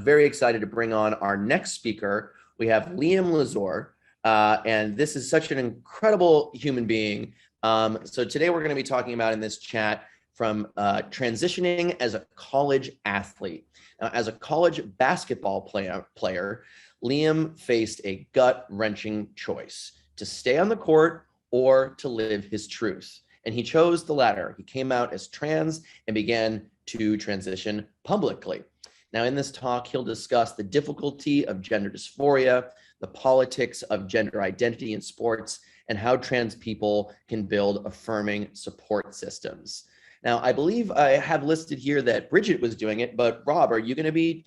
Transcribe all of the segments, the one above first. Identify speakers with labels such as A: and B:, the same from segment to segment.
A: very excited to bring on our next speaker. We have Liam Lazore, and this is such an incredible human being. So today we're going to be talking about in this chat from transitioning as a college athlete. Now, as a college basketball player, Liam faced a gut-wrenching choice: to stay on the court or to live his truth. And he chose the latter. He came out as trans and began to transition publicly. Now, in this talk, he'll discuss the difficulty of gender dysphoria, the politics of gender identity in sports, and how trans people can build affirming support systems. Now, I believe I have listed here that Bridget was doing it, but Rob, are you going to be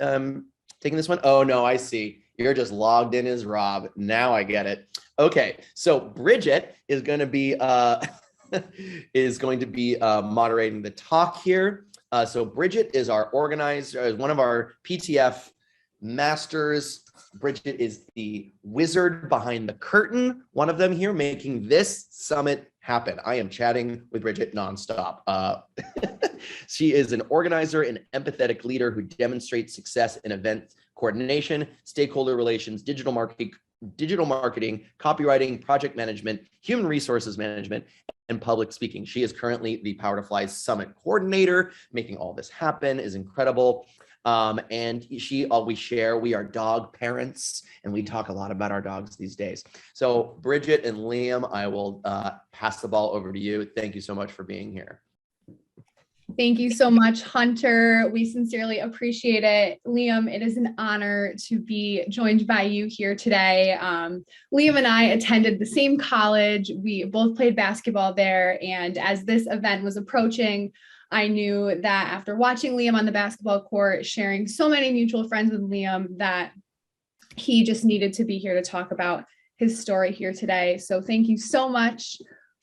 A: taking this one? Oh, no, I see. You're just logged in as Rob. Now I get it. Okay, so Bridget is going to be moderating the talk here. So Bridget is our organizer, is one of our PTF masters. Bridget is the wizard behind the curtain, one of them here, making this summit happen. I am chatting with Bridget nonstop. She is an organizer and empathetic leader who demonstrates success in event coordination, stakeholder relations, digital marketing, copywriting, project management, human resources management, and public speaking. She is currently the Power to Fly's summit coordinator. Making all this happen is incredible. And we are dog parents, and we talk a lot about our dogs these days. So Bridget and Liam, I will pass the ball over to you. Thank you so much for being here.
B: Thank you so much, Hunter. We sincerely appreciate it. Liam, it is an honor to be joined by you here today. Liam and I attended the same college. We both played basketball there. And as this event was approaching, I knew that after watching Liam on the basketball court, sharing so many mutual friends with Liam, that he just needed to be here to talk about his story here today. So thank you so much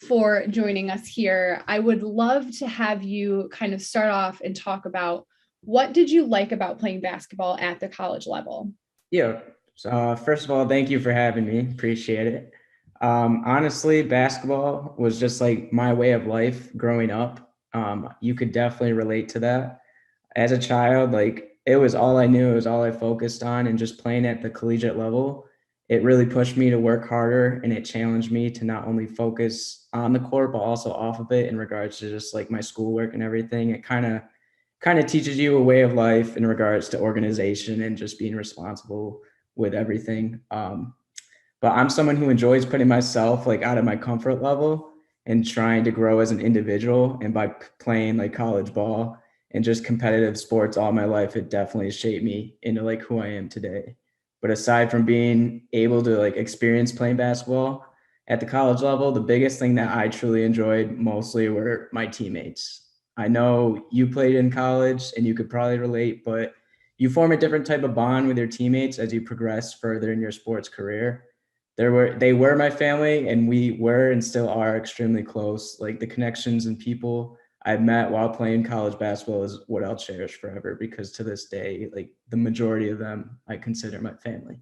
B: for joining us here. I would love to have you kind of start off and talk about, what did you like about playing basketball at the college level?
C: Yeah, so first of all, thank you for having me. Appreciate it. Honestly, basketball was just like my way of life growing up. You could definitely relate to that. As a child, like it was all I knew, it was all I focused on, and just playing at the collegiate level, it really pushed me to work harder, and it challenged me to not only focus on the court, but also off of it in regards to just like my schoolwork and everything. It kind of teaches you a way of life in regards to organization and just being responsible with everything. But I'm someone who enjoys putting myself like out of my comfort level and trying to grow as an individual. And by playing like college ball and just competitive sports all my life, it definitely shaped me into like who I am today. But aside from being able to like experience playing basketball at the college level, the biggest thing that I truly enjoyed mostly were my teammates. I know you played in college and you could probably relate, but you form a different type of bond with your teammates as you progress further in your sports career. They were my family, and we were and still are extremely close. Like the connections and people I've met while playing college basketball is what I'll cherish forever, because to this day, like the majority of them, I consider my family.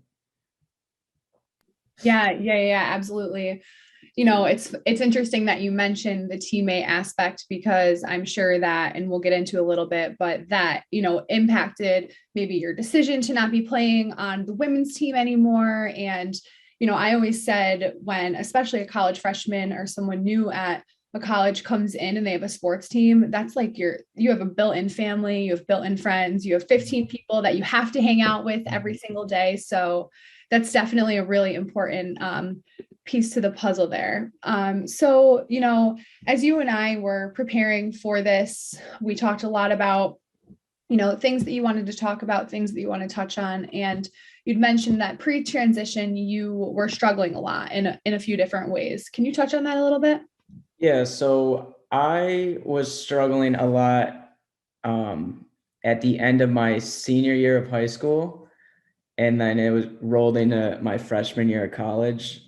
B: Yeah, absolutely. You know, it's interesting that you mentioned the teammate aspect, because I'm sure that, and we'll get into a little bit, but that, you know, impacted maybe your decision to not be playing on the women's team anymore. And, you know, I always said, when especially a college freshman or someone new at a college comes in and they have a sports team, that's like you have a built-in family, you have built-in friends, you have 15 people that you have to hang out with every single day. So that's definitely a really important piece to the puzzle there. So, you know, as you and I were preparing for this, we talked a lot about, you know, things that you wanted to talk about, things that you want to touch on. And you'd mentioned that pre-transition, you were struggling a lot in a few different ways. Can you touch on that a little bit?
C: Yeah, so I was struggling a lot at the end of my senior year of high school, and then it was rolled into my freshman year of college.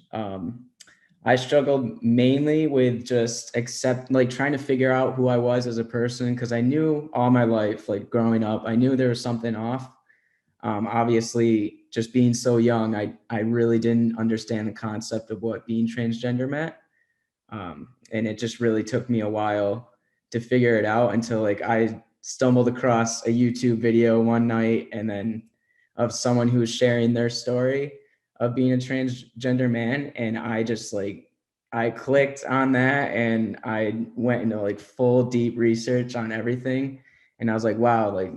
C: I struggled mainly with just trying to figure out who I was as a person, because I knew all my life, like growing up, I knew there was something off. Obviously, just being so young, I really didn't understand the concept of what being transgender meant. And it just really took me a while to figure it out, until like I stumbled across a YouTube video one night, and then of someone who was sharing their story of being a transgender man. And I just like, I clicked on that and I went into like full deep research on everything. And I was like, wow, like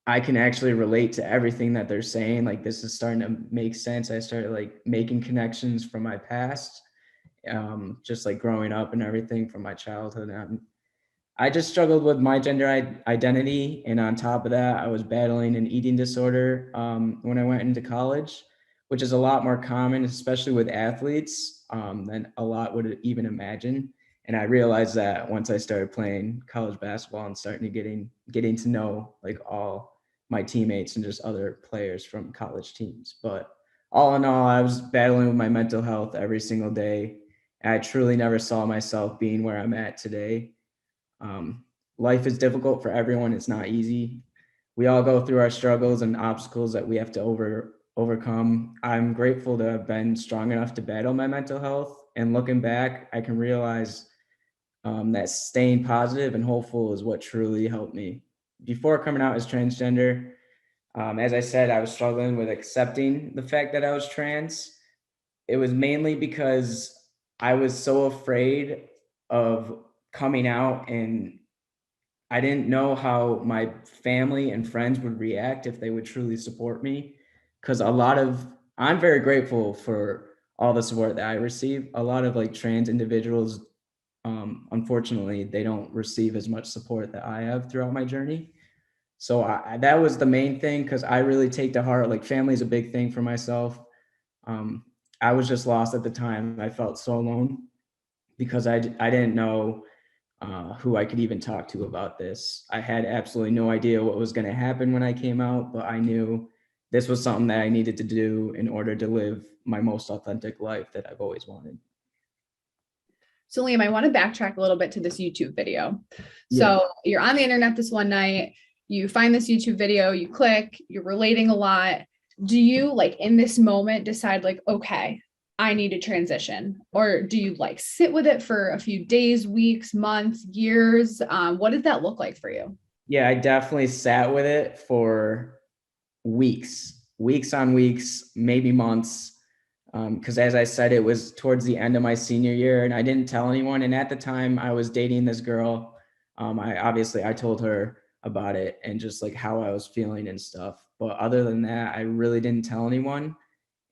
C: I can actually relate to everything that they're saying. Like this is starting to make sense. I started like making connections from my past, just like growing up and everything from my childhood. I just struggled with my gender identity. And on top of that, I was battling an eating disorder when I went into college, which is a lot more common, especially with athletes, than a lot would even imagine. And I realized that once I started playing college basketball and starting to getting to know like all my teammates and just other players from college teams. But all in all, I was battling with my mental health every single day. I truly never saw myself being where I'm at today. Life is difficult for everyone. It's not easy. We all go through our struggles and obstacles that we have to overcome. I'm grateful to have been strong enough to battle my mental health. And looking back, I can realize that staying positive and hopeful is what truly helped me. Before coming out as transgender, as I said, I was struggling with accepting the fact that I was trans. It was mainly because I was so afraid of coming out, and I didn't know how my family and friends would react if they would truly support me. Because I'm very grateful for all the support that I receive. A lot of like trans individuals, unfortunately, they don't receive as much support that I have throughout my journey. So that was the main thing, because I really take to heart, like family is a big thing for myself. Um, I was just lost at the time. I felt so alone because I didn't know who I could even talk to about this. I had absolutely no idea what was going to happen when I came out, but I knew this was something that I needed to do in order to live my most authentic life that I've always wanted.
B: So Liam, I want to backtrack a little bit to this YouTube video.
C: Yeah.
B: So you're on the internet this one night, you find this YouTube video, you click, you're relating a lot. Do you like in this moment decide like, okay, I need to transition? Or do you like sit with it for a few days, weeks, months, years? What did that look like for you?
C: Yeah, I definitely sat with it for weeks on weeks, maybe months. Because as I said, it was towards the end of my senior year and I didn't tell anyone. And at the time I was dating this girl. I told her about it and just like how I was feeling and stuff. But other than that, I really didn't tell anyone.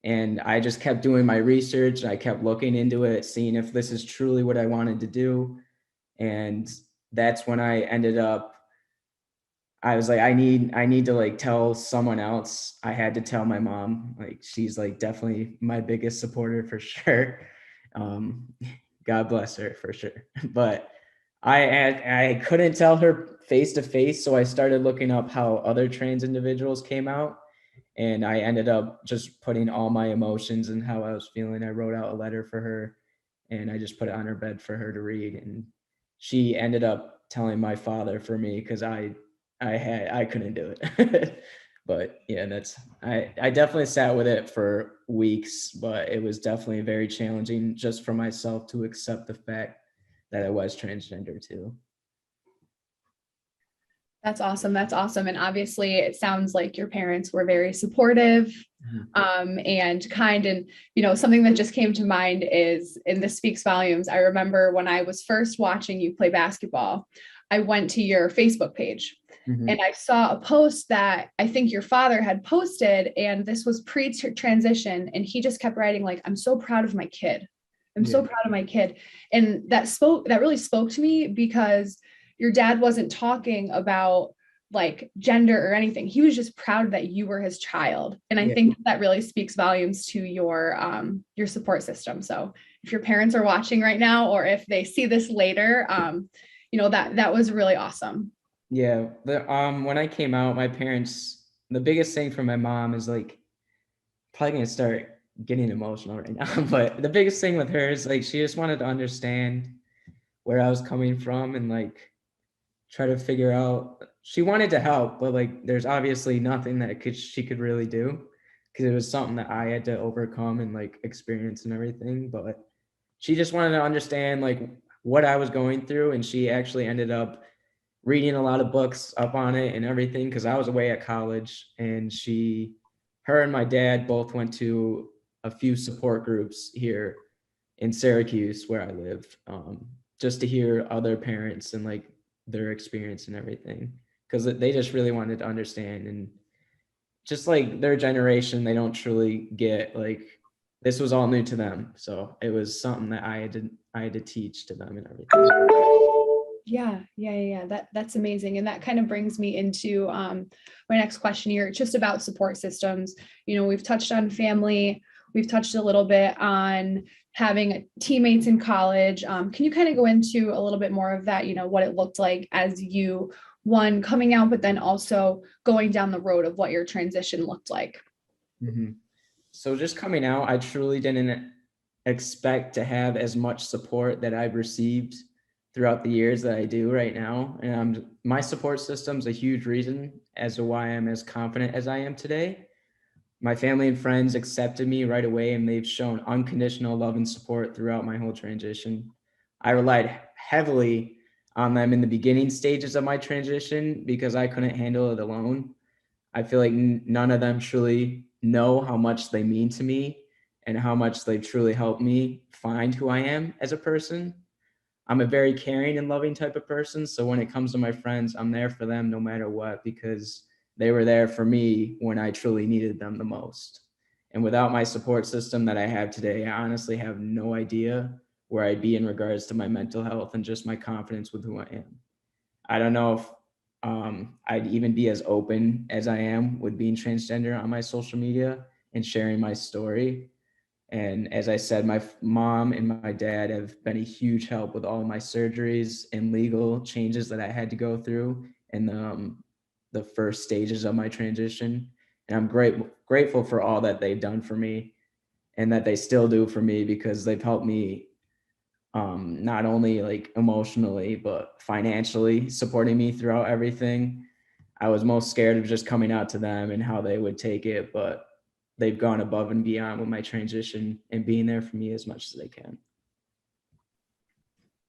C: And I just kept doing my research. I kept looking into it, seeing if this is truly what I wanted to do. And that's when I was like, I need to like tell someone else. I had to tell my mom. Like she's like definitely my biggest supporter for sure. Um, God bless her for sure. But I couldn't tell her face to face, so I started looking up how other trans individuals came out, and I ended up just putting all my emotions and how I was feeling. I wrote out a letter for her, and I just put it on her bed for her to read, and she ended up telling my father for me because I couldn't do it. But yeah, I definitely sat with it for weeks, but it was definitely very challenging just for myself to accept the fact that I was transgender too.
B: That's awesome. That's awesome. And obviously it sounds like your parents were very supportive, and kind. And, something that just came to mind is, and this speaks volumes. I remember when I was first watching you play basketball, I went to your Facebook page and I saw a post that I think your father had posted, and this was pre-transition. And he just kept writing like, I'm so proud of my kid. I'm so proud of my kid. And that really spoke to me, because your dad wasn't talking about like gender or anything. He was just proud that you were his child. And I think that really speaks volumes to your support system. So if your parents are watching right now, or if they see this later, that was really awesome.
C: Yeah. When I came out, my parents, the biggest thing for my mom is like, probably gonna start getting emotional right now, but the biggest thing with her is like, she just wanted to understand where I was coming from and like, try to figure out. She wanted to help, but like there's obviously nothing that she could really do, because it was something that I had to overcome and like experience and everything. But she just wanted to understand like what I was going through, and she actually ended up reading a lot of books up on it and everything, because I was away at college, and she her and my dad both went to a few support groups here in Syracuse where I live, just to hear other parents and like their experience and everything, because they just really wanted to understand. And just like their generation, they don't truly get, like, this was all new to them. So it was something that I had to teach to them and everything.
B: Yeah. That's amazing. And that kind of brings me into my next question here, just about support systems. We've touched on family, we've touched a little bit on having teammates in college. Can you kind of go into a little bit more of that, what it looked like as you, one, coming out, but then also going down the road of what your transition looked like?
C: Mm-hmm. So just coming out, I truly didn't expect to have as much support that I've received throughout the years that I do right now. And my support system's a huge reason as to why I'm as confident as I am today. My family and friends accepted me right away, and they've shown unconditional love and support throughout my whole transition. I relied heavily on them in the beginning stages of my transition because I couldn't handle it alone. I feel like none of them truly know how much they mean to me and how much they truly helped me find who I am as a person. I'm a very caring and loving type of person. So when it comes to my friends, I'm there for them no matter what, because they were there for me when I truly needed them the most. And without my support system that I have today, I honestly have no idea where I'd be in regards to my mental health and just my confidence with who I am. I don't know if I'd even be as open as I am with being transgender on my social media and sharing my story. And as I said, my mom and my dad have been a huge help with all of my surgeries and legal changes that I had to go through in the first stages of my transition. And I'm grateful for all that they've done for me and that they still do for me, because they've helped me not only like emotionally, but financially supporting me throughout everything. I was most scared of just coming out to them and how they would take it, but they've gone above and beyond with my transition and being there for me as much as they can.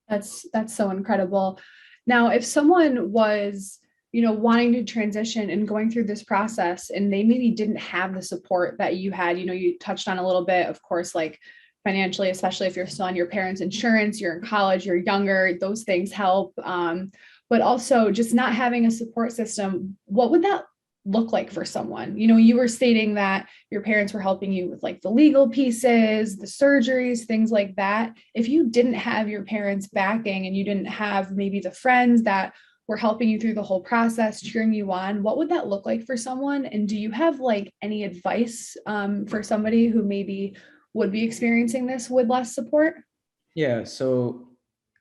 B: That's so incredible. Now, if someone was, wanting to transition and going through this process and they maybe didn't have the support that you had, you touched on a little bit, of course, like financially, especially if you're still on your parents' insurance, you're in college, you're younger, those things help. But also just not having a support system, what would that look like for someone? You were stating that your parents were helping you with like the legal pieces, the surgeries, things like that. If you didn't have your parents backing and you didn't have maybe the friends that were helping you through the whole process, cheering you on, what would that look like for someone? And do you have like any advice for somebody who maybe would be experiencing this with less support?
C: Yeah, so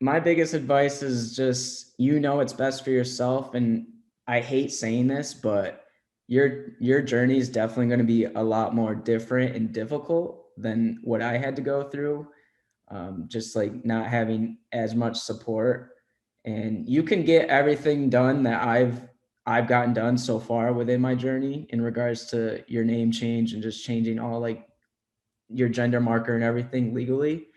C: my biggest advice is just, it's best for yourself. And I hate saying this, but your journey is definitely going to be a lot more different and difficult than what I had to go through. Just like not having as much support, and you can get everything done that I've gotten done so far within my journey in regards to your name change and just changing all like your gender marker and everything legally.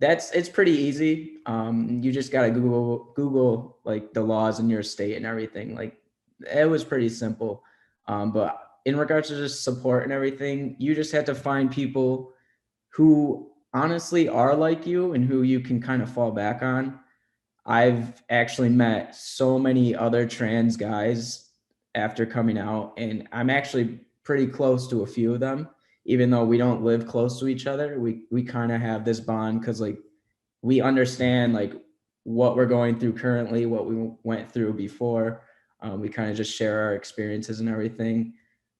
C: It's pretty easy. You just gotta Google like the laws in your state and everything. Like, it was pretty simple. But in regards to just support and everything, you just have to find people who honestly are like you and who you can kind of fall back on. I've actually met so many other trans guys after coming out, and I'm actually pretty close to a few of them. Even though we don't live close to each other, we kind of have this bond because like we understand like what we're going through currently, what we went through before. We kind of just share our experiences and everything.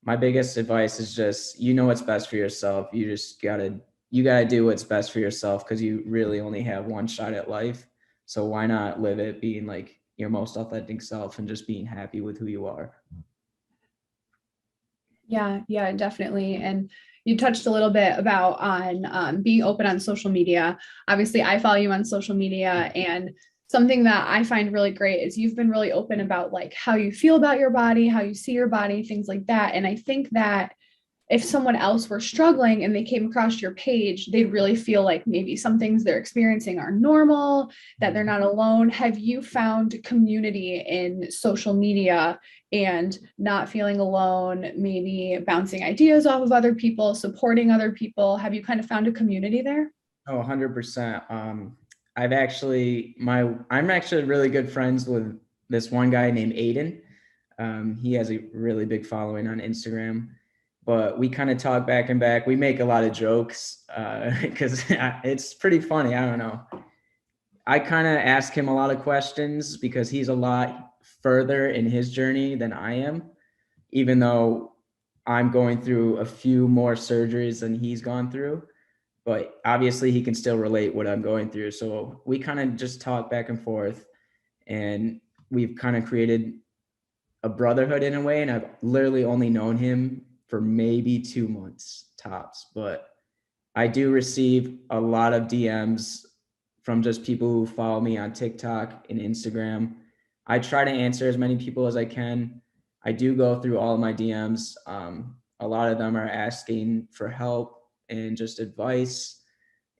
C: My biggest advice is just, what's best for yourself. You gotta do what's best for yourself, because you really only have one shot at life. So why not live it being like your most authentic self and just being happy with who you are?
B: Yeah, definitely. And you touched a little bit about on being open on social media. Obviously, I follow you on social media, and something that I find really great is you've been really open about like how you feel about your body, how you see your body, things like that. And I think that if someone else were struggling and they came across your page, they'd really feel like maybe some things they're experiencing are normal, that they're not alone. Have you found community in social media and not feeling alone, maybe bouncing ideas off of other people, supporting other people? Have you kind of found a community there?
C: Oh, 100%. I'm actually really good friends with this one guy named Aiden. He has a really big following on Instagram, but we kind of talk back and back. We make a lot of jokes because it's pretty funny. I don't know. I kind of ask him a lot of questions because he's a lot further in his journey than I am, even though I'm going through a few more surgeries than he's gone through. But obviously he can still relate what I'm going through. So we kind of just talk back and forth, and we've kind of created a brotherhood in a way. And I've literally only known him for maybe 2 months tops, but I do receive a lot of DMs from just people who follow me on TikTok and Instagram. I try to answer as many people as I can. I do go through all of my DMs. A lot of them are asking for help and just advice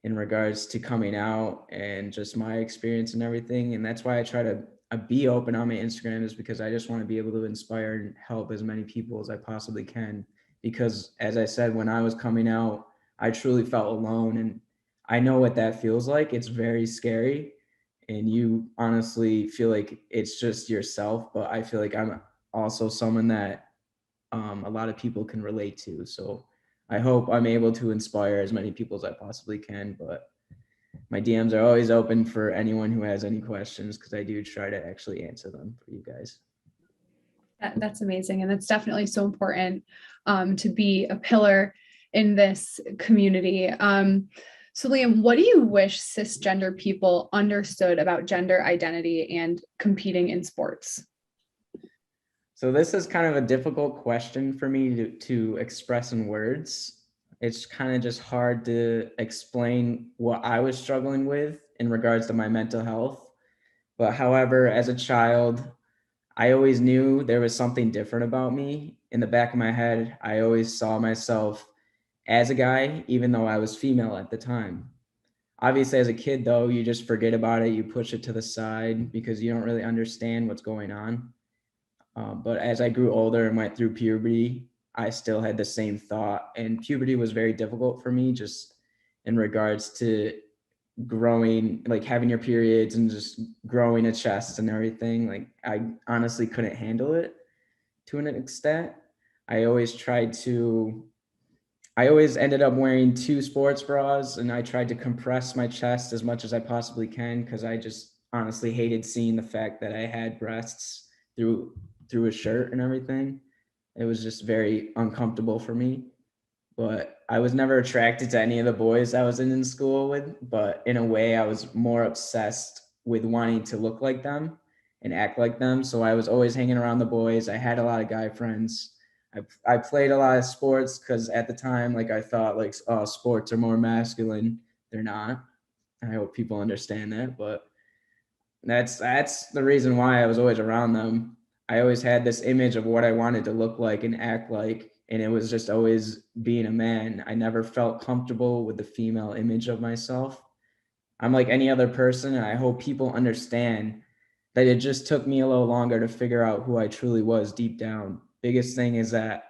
C: in regards to coming out and just my experience and everything. And that's why I try to be open on my Instagram, is because I just want to be able to inspire and help as many people as I possibly can. Because as I said, when I was coming out, I truly felt alone, and I know what that feels like. It's very scary, and you honestly feel like it's just yourself, but I feel like I'm also someone that a lot of people can relate to. So I hope I'm able to inspire as many people as I possibly can, but my DMs are always open for anyone who has any questions, because I do try to actually answer them for you guys.
B: That's amazing. And that's definitely so important to be a pillar in this community. So Liam, what do you wish cisgender people understood about gender identity and competing in sports?
C: So this is kind of a difficult question for me to express in words. It's kind of just hard to explain what I was struggling with in regards to my mental health. But however, as a child, I always knew there was something different about me. In the back of my head, I always saw myself as a guy, even though I was female at the time. Obviously, as a kid, though, you just forget about it. You push it to the side because you don't really understand what's going on. But as I grew older and went through puberty, I still had the same thought. And puberty was very difficult for me, just in regards to growing, like having your periods and just growing a chest and everything. Like I honestly couldn't handle it to an extent. I always tried to, I always ended up wearing 2 sports bras, and I tried to compress my chest as much as I possibly can, because I just honestly hated seeing the fact that I had breasts through a shirt and everything. It was just very uncomfortable for me. But I was never attracted to any of the boys I was in school with. But in a way, I was more obsessed with wanting to look like them and act like them. So I was always hanging around the boys. I had a lot of guy friends. I played a lot of sports because at the time, like I thought like, oh, sports are more masculine. They're not. I hope people understand that. But that's the reason why I was always around them. I always had this image of what I wanted to look like and act like, and it was just always being a man. I never felt comfortable with the female image of myself. I'm like any other person, and I hope people understand that it just took me a little longer to figure out who I truly was deep down. Biggest thing is that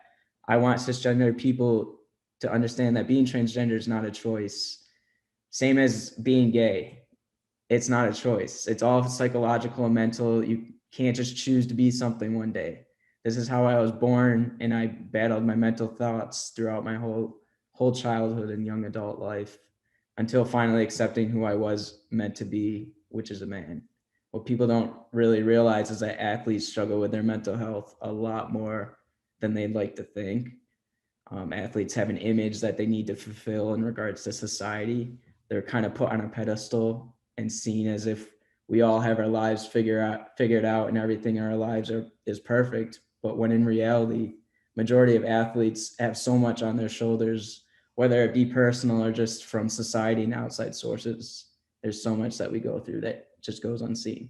C: I want cisgender people to understand that being transgender is not a choice. Same as being gay. It's not a choice. It's all psychological and mental. You can't just choose to be something one day. This is how I was born, and I battled my mental thoughts throughout my whole childhood and young adult life until finally accepting who I was meant to be, which is a man. What people don't really realize is that athletes struggle with their mental health a lot more than they'd like to think. Athletes have an image that they need to fulfill in regards to society. They're kind of put on a pedestal and seen as if we all have our lives figured out and everything in our lives is perfect. But when in reality, majority of athletes have so much on their shoulders, whether it be personal or just from society and outside sources. There's so much that we go through that just goes unseen.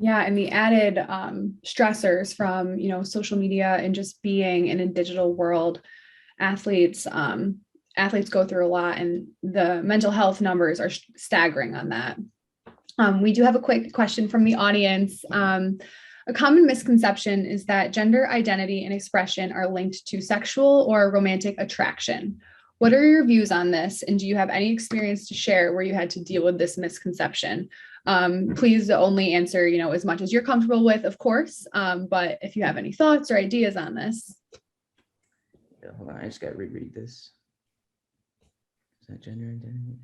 B: Yeah, and the added stressors from, social media and just being in a digital world, athletes go through a lot, and the mental health numbers are staggering on that. We do have a quick question from the audience. A common misconception is that gender identity and expression are linked to sexual or romantic attraction. What are your views on this? And do you have any experience to share where you had to deal with this misconception? Please only answer, as much as you're comfortable with, of course. But if you have any thoughts or ideas on this.
C: Yeah, hold on, I just got to reread this. Is that gender identity?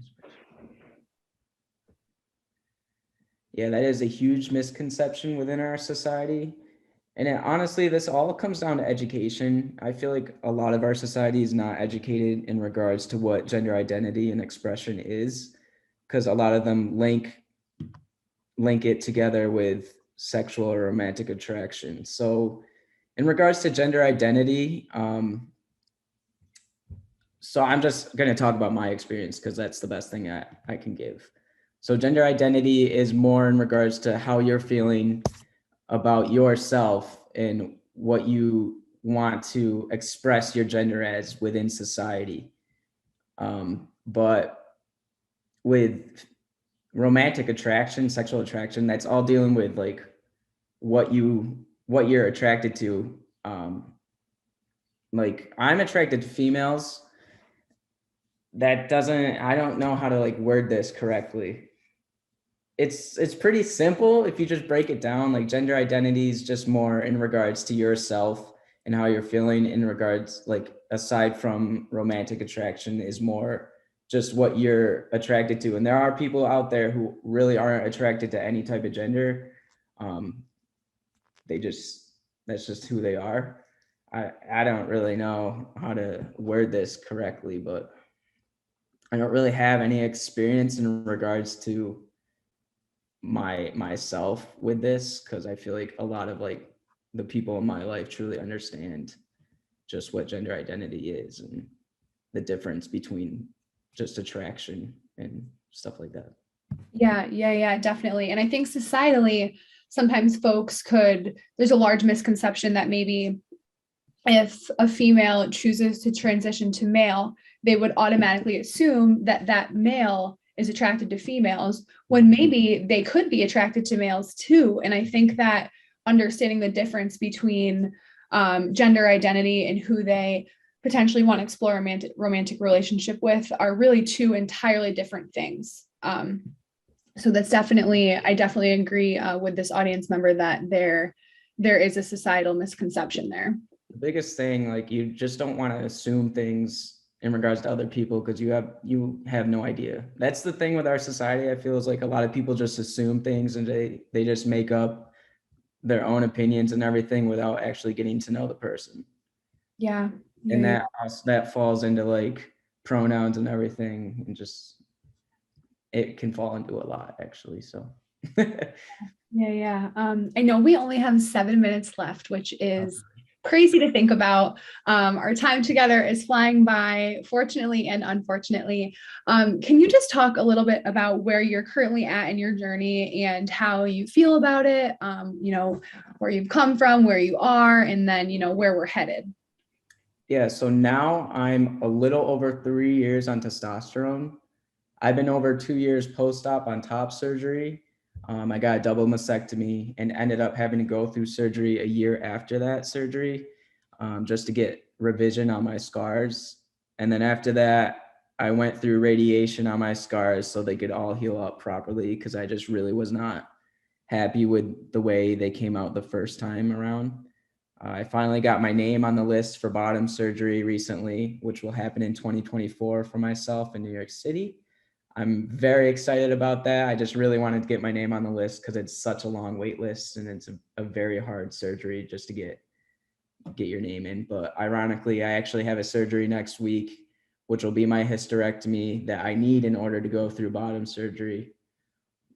C: Yeah, that is a huge misconception within our society. And honestly, this all comes down to education. I feel like a lot of our society is not educated in regards to what gender identity and expression is, because a lot of them link it together with sexual or romantic attraction. So in regards to gender identity, so I'm just going to talk about my experience because that's the best thing I can give. So gender identity is more in regards to how you're feeling about yourself and what you want to express your gender as within society. But with romantic attraction, sexual attraction, that's all dealing with like what you're attracted to. Like I'm attracted to females. I don't know how to like word this correctly. It's pretty simple if you just break it down. Like gender identity is just more in regards to yourself and how you're feeling in regards, like aside from romantic attraction, is more just what you're attracted to. And there are people out there who really aren't attracted to any type of gender. That's just who they are. I don't really know how to word this correctly, but I don't really have any experience in regards to myself with this, because I feel like a lot of like the people in my life truly understand just what gender identity is and the difference between just attraction and stuff like that.
B: Yeah, definitely. And I think societally, sometimes there's a large misconception that maybe if a female chooses to transition to male, they would automatically assume that that male is attracted to females when maybe they could be attracted to males too. And I think that understanding the difference between gender identity and who they potentially want to explore a romantic relationship with are really two entirely different things. So I definitely agree with this audience member that there is a societal misconception there.
C: The biggest thing, like you just don't want to assume things in regards to other people because you have no idea. That's the thing with our society. I feel is like a lot of people just assume things and they just make up their own opinions and everything without actually getting to know the person.
B: Yeah.
C: And that falls into like pronouns and everything, and just it can fall into a lot actually. So
B: Yeah. I know we only have 7 minutes left, which is crazy to think about. Our time together is flying by, fortunately and unfortunately. Can you just talk a little bit about where you're currently at in your journey and how you feel about it? Where you've come from, where you are, and then, where we're headed.
C: Yeah, so now I'm a little over 3 years on testosterone. I've been over 2 years post-op on top surgery. I got a double mastectomy and ended up having to go through surgery a year after that surgery, just to get revision on my scars. And then after that, I went through radiation on my scars so they could all heal up properly, because I just really was not happy with the way they came out the first time around. I finally got my name on the list for bottom surgery recently, which will happen in 2024 for myself in New York City. I'm very excited about that. I just really wanted to get my name on the list because it's such a long wait list and it's a very hard surgery just to get your name in. But ironically, I actually have a surgery next week, which will be my hysterectomy that I need in order to go through bottom surgery.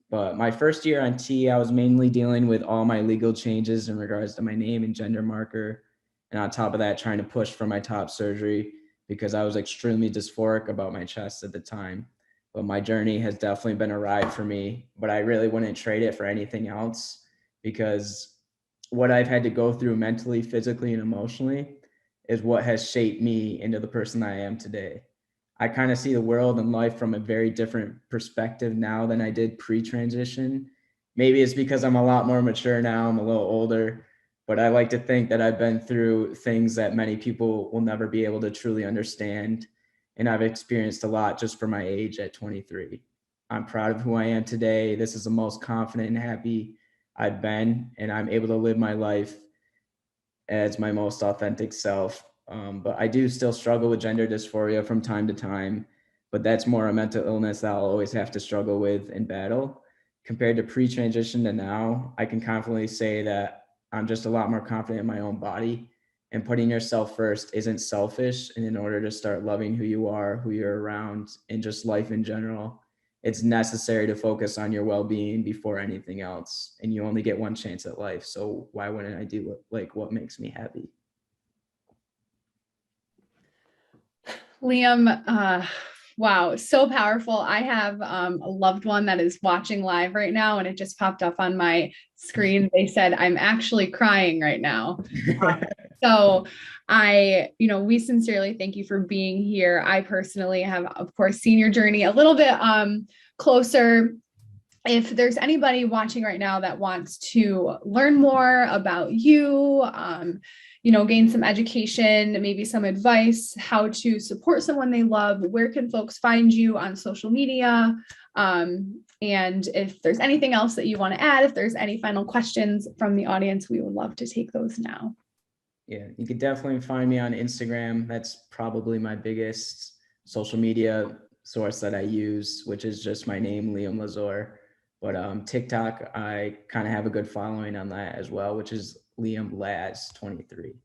C: But my first year on T, I was mainly dealing with all my legal changes in regards to my name and gender marker. And on top of that, trying to push for my top surgery because I was extremely dysphoric about my chest at the time. But my journey has definitely been a ride for me, but I really wouldn't trade it for anything else. because what I've had to go through mentally, physically, and emotionally is what has shaped me into the person I am today. I kind of see the world and life from a very different perspective now than I did pre-transition. Maybe it's because I'm a lot more mature now, I'm a little older, but I like to think that I've been through things that many people will never be able to truly understand. And I've experienced a lot just for my age at 23. I'm proud of who I am today. This is the most confident and happy I've been, and I'm able to live my life as my most authentic self. But I do still struggle with gender dysphoria from time to time, but that's more a mental illness that I'll always have to struggle with and battle. Compared to pre-transition to now, I can confidently say that I'm just a lot more confident in my own body, and putting yourself first isn't selfish. And in order to start loving who you are, who you're around, and just life in general, it's necessary to focus on your well-being before anything else. And you only get one chance at life. So why wouldn't I do what makes me happy?
B: Liam, wow, so powerful. I have a loved one that is watching live right now, and it just popped up on my screen. They said, I'm actually crying right now. So we sincerely thank you for being here. I personally have, of course, seen your journey a little bit closer. If there's anybody watching right now that wants to learn more about you, gain some education, maybe some advice, how to support someone they love, where can folks find you on social media? And if there's anything else that you want to add, if there's any final questions from the audience, we would love to take those now.
C: Yeah, you could definitely find me on Instagram. That's probably my biggest social media source that I use, which is just my name, Liam Lazore. But TikTok, I kind of have a good following on that as well, which is Liam Laz 23.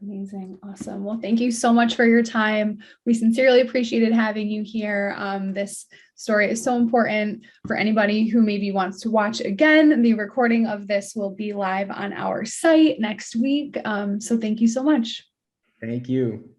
B: Amazing. Awesome. Well, thank you so much for your time. We sincerely appreciated having you here. This story is so important for anybody who maybe wants to watch again. The recording of this will be live on our site next week. So thank you so much.
C: Thank you.